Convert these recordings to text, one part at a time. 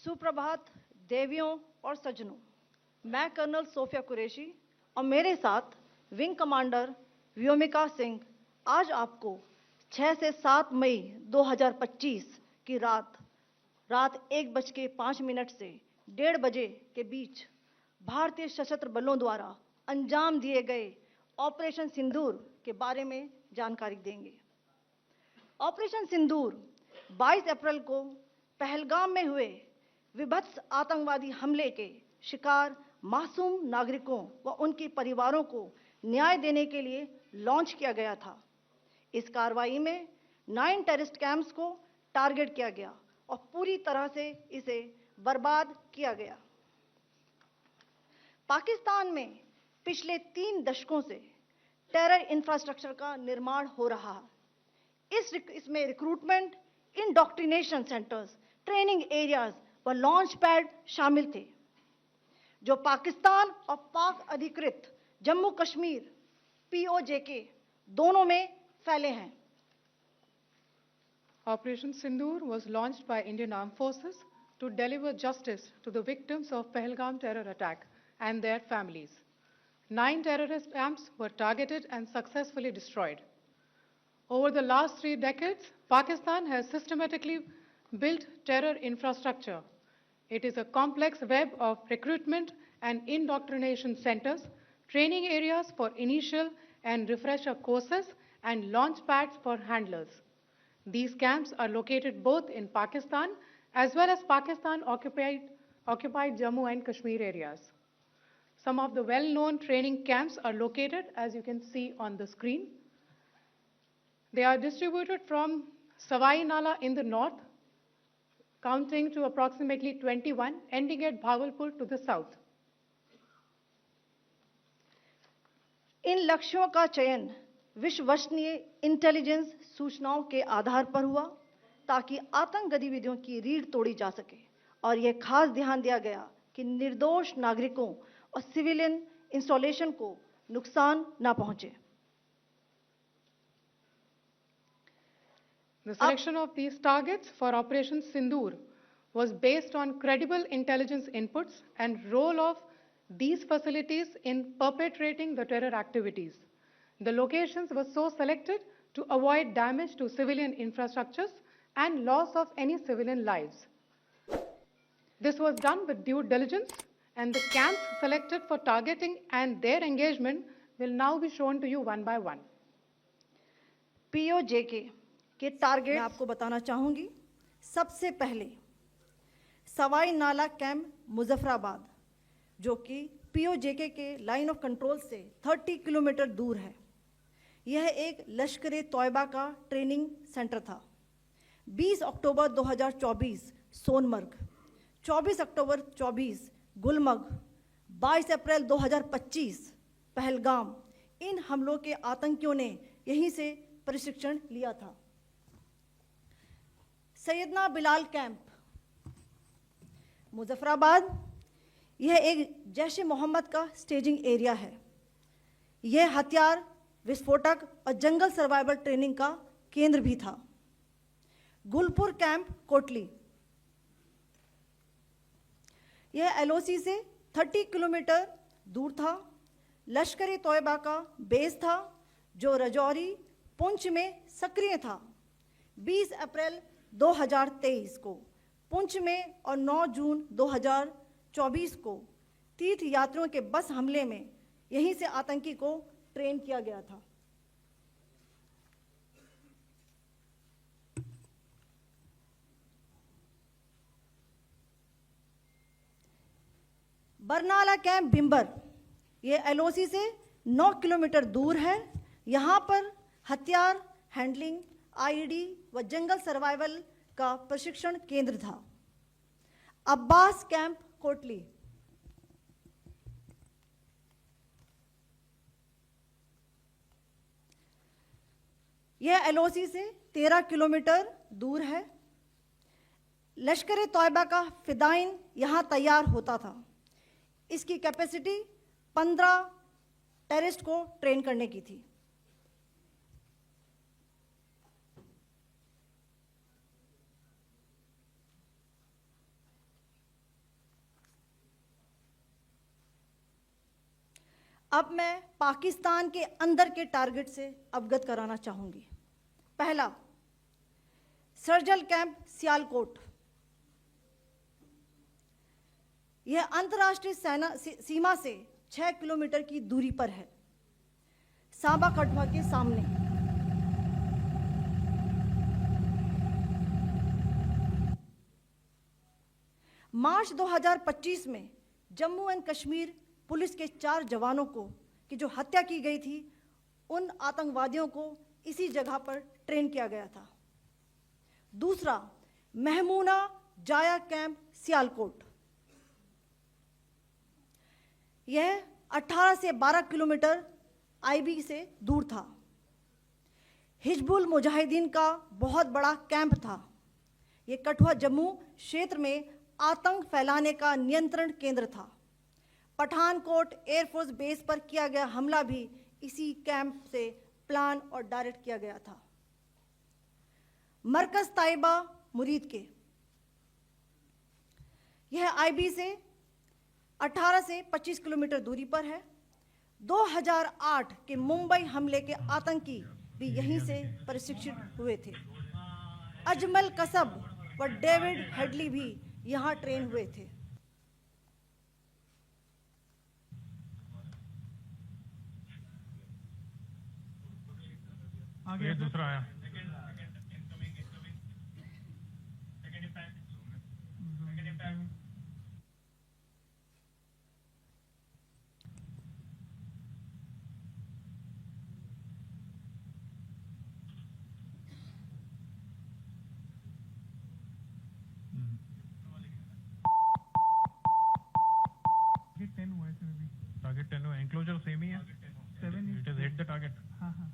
सुप्रभात देवियों और सज्जनों, मैं कर्नल सोफिया कुरैशी और मेरे साथ विंग कमांडर व्योमिका सिंह आज आपको 6 से 7 मई 2025 की रात 1:05 से 1:30 बजे के बीच भारतीय सशस्त्र बलों द्वारा अंजाम दिए गए ऑपरेशन सिंदूर के बारे में जानकारी देंगे। ऑपरेशन सिंदूर 22 अप्रैल को पहलगाम में हुए विभत्स आतंकवादी हमले के शिकार मासूम नागरिकों व उनके परिवारों को न्याय देने के लिए लॉन्च किया गया था। इस कार्रवाई में 9 टेररिस्ट कैंप्स को टारगेट किया गया और पूरी तरह से इसे बर्बाद किया गया। पाकिस्तान में पिछले 3 दशकों से टेरर इंफ्रास्ट्रक्चर का निर्माण हो रहा है। इसमें recruitment, indoctrination centres, training areas व लॉन्च पैड शामिल थे, जो पाकिस्तान और पाक अधिकृत जम्मू कश्मीर POJK दोनों में फैले हैं। Operation Sindoor was launched by Indian Armed Forces to deliver justice to the victims of Pahalgam terror attack and their families. 9 terrorist camps were targeted and successfully destroyed. Over the last 3 decades, Pakistan has systematically built terror infrastructure. It is a complex web of recruitment and indoctrination centers, training areas for initial and refresher courses, and launch pads for handlers. These camps are located both in Pakistan as well as Pakistan-occupied Jammu and Kashmir areas. Some of the well-known training camps are located, as you can see on the screen. They are distributed from Savai Nala in the north, counting to approximately 21, ending at Bhagalpur to the south. इन लक्ष्यों का चयन विश्वसनीय intelligence सूचनाओं के आधार पर हुआ ताकि आतंक गतिविधियों की रीढ़ तोड़ी जा सके, और यह खास ध्यान दिया गया कि निर्दोष नागरिकों और सिविलियन इंस्टॉलेशन को नुकसान न पहुंचे। The selection of these targets for Operation Sindoor was based on credible intelligence inputs and role of these facilities in perpetrating the terror activities. The locations were so selected to avoid damage to civilian infrastructures and loss of any civilian lives. This was done with due diligence, and the camps selected for targeting and their engagement will now be shown to you one by one. POJK के target मैं आपको बताना चाहूंगी। सबसे पहले सवाई नाला camp Muzaffarabad, जो कि POJK के लाइन ऑफ कंट्रोल से 30 किलोमीटर दूर है। यह एक लश्कर तोयबा का ट्रेनिंग सेंटर था। 20 अक्टूबर 2024 सोनमर्ग, 24 अक्टूबर 24 गुलमर्ग, 22 अप्रैल 2025 पहलगाम, इन हमलों के आतंकियों ने यहीं से प्रशिक्षण लिया था। सैयदना बिलाल कैंप मुजफ्फराबाद, यह एक जैश ए मोहम्मद का स्टेजिंग एरिया है। यह हथियार, विस्फोटक और जंगल सर्वाइवल ट्रेनिंग का केंद्र भी था। गुलपुर कैंप कोटली, यह LOC से 30 किलोमीटर दूर था। लश्कर तोयबा का बेस था, जो रजौरी पुंछ में सक्रिय था। 20 अप्रैल 2023 को पुंछ में और 9 जून 2024 को तीर्थ यात्रियों के बस हमले में यहीं से आतंकी को ट्रेन किया गया था। बरनाला कैंप बिंबर, ये LOC से 9 किलोमीटर दूर है। यहाँ पर हथियार, हैंडलिंग, IED व जंगल सर्वाइवल का प्रशिक्षण केंद्र था। अब्बास कैंप कोटली, यह LOC से 13 किलोमीटर दूर है। लश्कर तोयबा का फिदाइन यहाँ तैयार होता था। इसकी कैपेसिटी 15 टेररिस्ट को ट्रेन करने की थी। अब मैं पाकिस्तान के अंदर के टारगेट से अवगत कराना चाहूंगी। पहला, सर्जिकल कैंप सियालकोट। यह अंतर्राष्ट्रीय सीमा से 6 किलोमीटर की दूरी पर है, सांबा कठुआ के सामने। मार्च 2025 में जम्मू एंड कश्मीर पुलिस के 4 जवानों की जो हत्या की गई थी, उन आतंकवादियों को इसी जगह पर ट्रेन किया गया था। दूसरा, महमूना जाया कैंप सियालकोट। यह 18 से 12 किलोमीटर आईबी से दूर था। हिजबुल मुजाहिदीन का बहुत बड़ा कैंप था। यह कठुआ जम्मू क्षेत्र में आतंक फैलाने का नियंत्रण केंद्र था। पठानकोट एयरफोर्स बेस पर किया गया हमला भी इसी कैंप से प्लान और डायरेक्ट किया गया था। मरकज ताइबा मुरीद के, यह आईबी से 18 से 25 किलोमीटर दूरी पर है। 2008 के मुंबई हमले के आतंकी भी यहीं से प्रशिक्षित हुए थे। अजमल कसब व डेविड हेडली भी यहां ट्रेन हुए थे। आगे दूसरा आया। टारगेट 10 हुआ, एनक्लोजर सेम ही है। 7 it is hit the target. हाँ हाँ।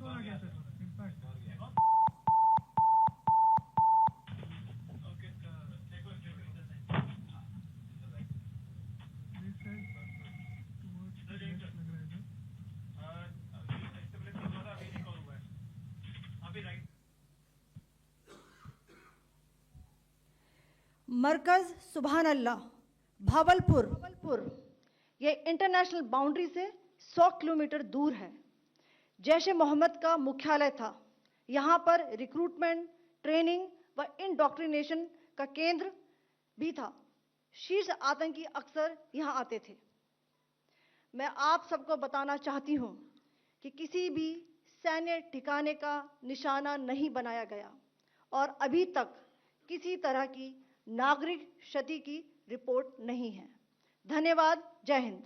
आ गया सर। मरकज सुभान अल्लाह भावलपुर, यह इंटरनेशनल बाउंड्री से 100 किलोमीटर दूर है। जैश ए मोहम्मद का मुख्यालय था। यहाँ पर रिक्रूटमेंट, ट्रेनिंग व इंडोक्ट्रिनेशन का केंद्र भी था। शीर्ष आतंकी अक्सर यहाँ आते थे। मैं आप सबको बताना चाहती हूँ कि किसी भी सैन्य ठिकाने का निशाना नहीं बनाया गया और अभी तक किसी तरह की नागरिक क्षति की रिपोर्ट नहीं है। धन्यवाद। जय हिंद।